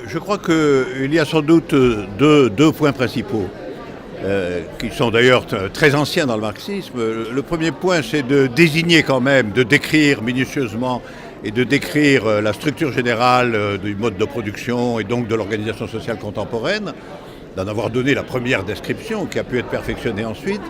Je crois qu'il y a sans doute deux points principaux, qui sont d'ailleurs très anciens dans le marxisme. Le premier point, c'est de désigner quand même, de décrire minutieusement et de décrire la structure générale du mode de production et donc de l'organisation sociale contemporaine, d'en avoir donné la première description qui a pu être perfectionnée ensuite.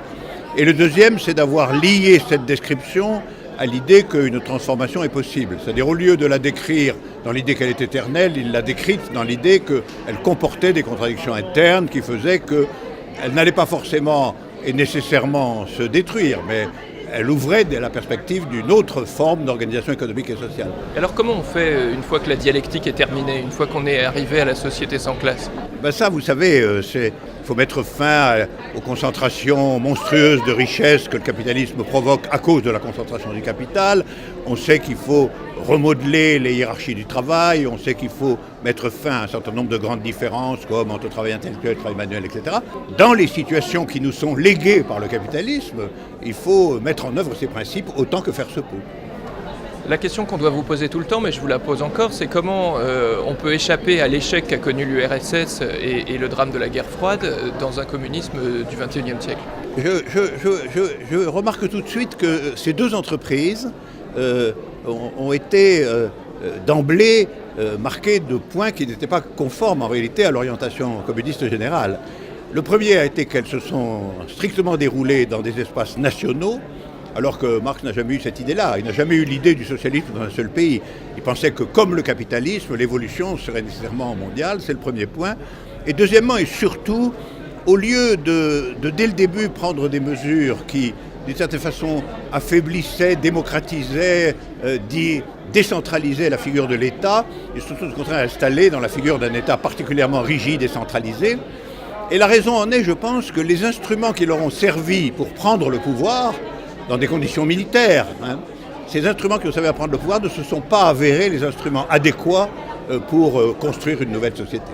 Et le deuxième, c'est d'avoir lié cette description à l'idée qu'une transformation est possible. C'est-à-dire, au lieu de la décrire dans l'idée qu'elle est éternelle, il l'a décrite dans l'idée qu'elle comportait des contradictions internes qui faisaient qu'elle n'allait pas forcément et nécessairement se détruire, mais elle ouvrait la perspective d'une autre forme d'organisation économique et sociale. Alors comment on fait une fois que la dialectique est terminée, une fois qu'on est arrivé à la société sans classe ? Ça, vous savez, il faut mettre fin aux concentrations monstrueuses de richesses que le capitalisme provoque à cause de la concentration du capital. On sait qu'il faut remodeler les hiérarchies du travail, on sait qu'il faut mettre fin à un certain nombre de grandes différences comme entre travail intellectuel, travail manuel, etc. Dans les situations qui nous sont léguées par le capitalisme, il faut mettre en œuvre ces principes autant que faire se peut. La question qu'on doit vous poser tout le temps, mais je vous la pose encore, c'est comment on peut échapper à l'échec qu'a connu l'URSS et le drame de la guerre froide dans un communisme du XXIe siècle. Je remarque tout de suite que ces deux entreprises ont été d'emblée marquées de points qui n'étaient pas conformes en réalité à l'orientation communiste générale. Le premier a été qu'elles se sont strictement déroulées dans des espaces nationaux, alors que Marx n'a jamais eu cette idée-là. Il n'a jamais eu l'idée du socialisme dans un seul pays. Il pensait que, comme le capitalisme, l'évolution serait nécessairement mondiale, c'est le premier point. Et deuxièmement, et surtout, au lieu de dès le début, prendre des mesures qui, d'une certaine façon, affaiblissaient, démocratisaient, décentralisaient la figure de l'État, ils se sont au contraire installés dans la figure d'un État particulièrement rigide et centralisé. Et la raison en est, je pense, que les instruments qui leur ont servi pour prendre le pouvoir, dans des conditions militaires, ces instruments qui ont servi à prendre le pouvoir ne se sont pas avérés les instruments adéquats pour construire une nouvelle société.